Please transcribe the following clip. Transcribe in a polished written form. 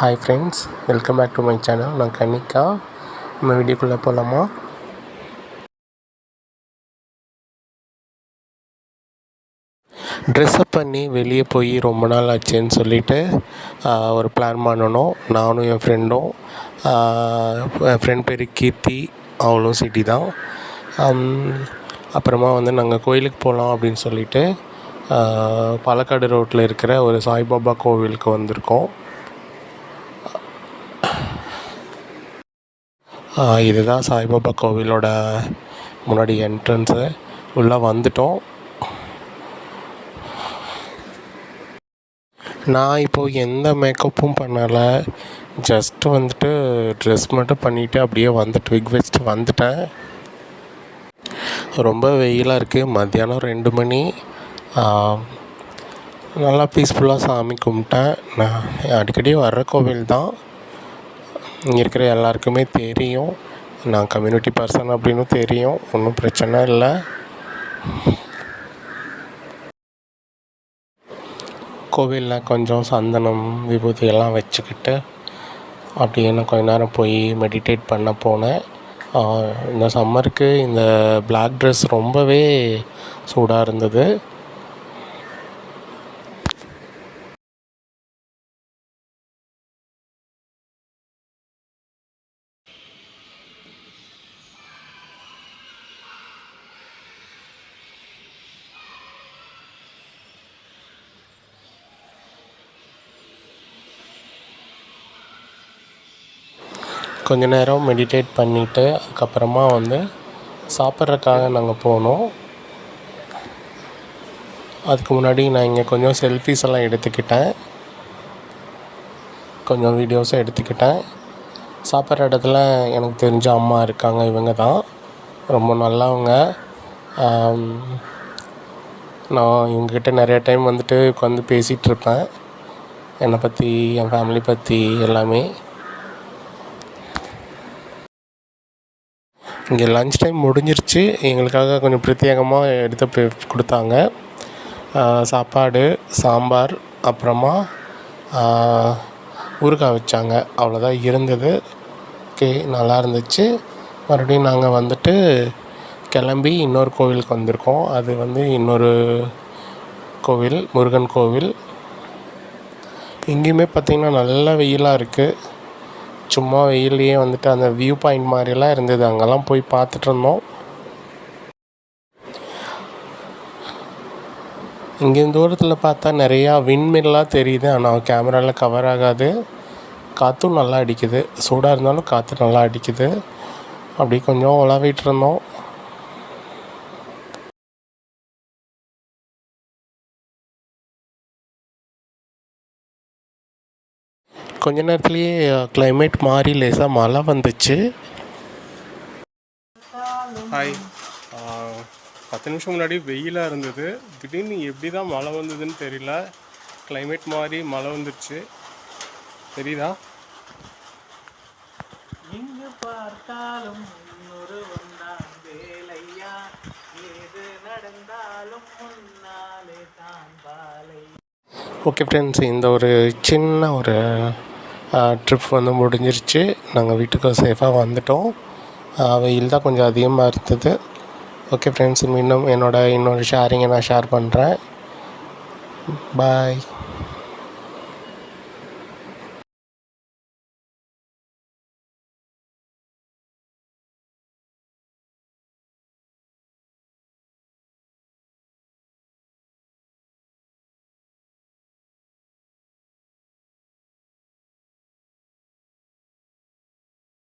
Hi friends, welcome back to my channel. நான் கனிக்கா. நம்ம வீடியோக்குள்ளே போகலாமா? ட்ரெஸ்அப் பண்ணி வெளியே போய் ரொம்ப நாள் ஆச்சுன்னு சொல்லிவிட்டு ஒரு பிளான் பண்ணணும். நானும் என் ஃப்ரெண்டும். என் ஃப்ரெண்ட் பேர் கீர்த்தி, அவளும் சிட்டி தான். அப்புறமா நாங்கள் கோயிலுக்கு போகலாம் அப்படின்னு சொல்லிவிட்டு பாலக்காடு ரோட்டில் இருக்கிற ஒரு சாய்பாபா கோவிலுக்கு வந்திருக்கோம். இதுதான் சாய்பாபா கோவிலோட முன்னாடி என்ட்ரன்ஸு. உள்ளே வந்துட்டோம். நான் இப்போது எந்த மேக்கப்பும் பண்ணலை. ஜஸ்ட்டு ட்ரெஸ் மட்டும் பண்ணிவிட்டு அப்படியே விக் வச்சுட்டு வந்துட்டேன். ரொம்ப வெயிலாக இருக்குது. மத்தியானம் 2 மணி. நல்லா பீஸ்ஃபுல்லாக சாமி கும்பிட்டேன். நான் அடிக்கடி வர்ற கோவில் தான். இங்கே இருக்கிற எல்லாருக்குமே தெரியும். நான் கம்யூனிட்டி பர்சன் அப்படின்னு தெரியும். ஒன்றும் பிரச்சனை இல்லை. கோவிலில் கொஞ்சம் சந்தனம், விபூதி எல்லாம் வச்சுக்கிட்டு அப்படியே நான் கொஞ்ச நேரம் போய் மெடிடேட் பண்ண போனேன். இந்த சம்மருக்கு இந்த பிளாக் ட்ரெஸ் ரொம்பவே சூடாக இருந்தது. கொஞ்ச நேரம் மெடிடேட் பண்ணிவிட்டு அதுக்கப்புறமா சாப்பிட்றதுக்காக நாங்கள் போனோம். அதுக்கு முன்னாடி நான் இங்கே கொஞ்சம் செல்ஃபிஸ் எல்லாம் எடுத்துக்கிட்டேன். கொஞ்சம் வீடியோஸும் எடுத்துக்கிட்டேன். சாப்பிட்ற இடத்துல எனக்கு தெரிஞ்ச அம்மா இருக்காங்க. இவங்க தான் ரொம்ப நல்லவங்க. நான் இவங்ககிட்ட நிறைய டைம் உட்காந்து பேசிகிட்ருப்பேன். என்னை பற்றி, என் ஃபேமிலி பற்றி எல்லாமே. இங்கே லன்ச் டைம் முடிஞ்சிருச்சு. எங்களுக்காக கொஞ்சம் பிரத்யேகமாக எடுத்து கொடுத்தாங்க. சாப்பாடு, சாம்பார், அப்புறமா ஊறுகாய் வச்சாங்க. அவ்வளோதான் இருந்தது. ஓகே, நல்லா இருந்துச்சு. மறுபடியும் நாங்கள் கிளம்பி இன்னொரு கோவிலுக்கு வந்திருக்கோம். அது இன்னொரு கோவில், முருகன் கோவில். இங்கேயுமே பார்த்திங்கன்னா நல்ல வெயிலாக இருக்குது. சும்மா வெயிலையே அந்த வியூ பாயிண்ட் மாதிரிலாம் இருந்தது. அங்கெல்லாம் போய் பார்த்துட்டு இருந்தோம். இங்கே தூரத்தில் பார்த்தா நிறையா விண்மில்லாம் தெரியுது. ஆனால் கேமராவில் கவர் ஆகாது. காற்றும் நல்லா அடிக்குது. சூடாக இருந்தாலும் காற்று நல்லா அடிக்குது. அப்படி கொஞ்சம் உலாவிட்டு இருந்தோம். கொஞ்ச நேரத்துலேயே கிளைமேட் மாறி லேசாக மழை வந்துச்சு. ஹாய். 10 நிமிஷம் முன்னாடி வெயிலாக இருந்தது. திடீர்னு எப்படி தான் மழை வந்ததுன்னு தெரியல. கிளைமேட் மாறி மழை வந்துடுச்சு. தெரியுதா? இங்கு பார்த்தாலும் எது நடந்தாலும் முன்னாலே தான் பாலை. ஓகே ஃப்ரெண்ட்ஸ், இந்த ஒரு சின்ன ட்ரிப் முடிஞ்சிருச்சு. நாங்கள் வீட்டுக்கு சேஃபாக வந்துட்டோம். வெயில் தான் கொஞ்சம் அதிகமாக இருந்தது. ஓகே ஃப்ரெண்ட்ஸ், இன்னும் இன்னொரு ஷேரிங்கை நான் ஷேர் பண்ணுறேன். பாய்.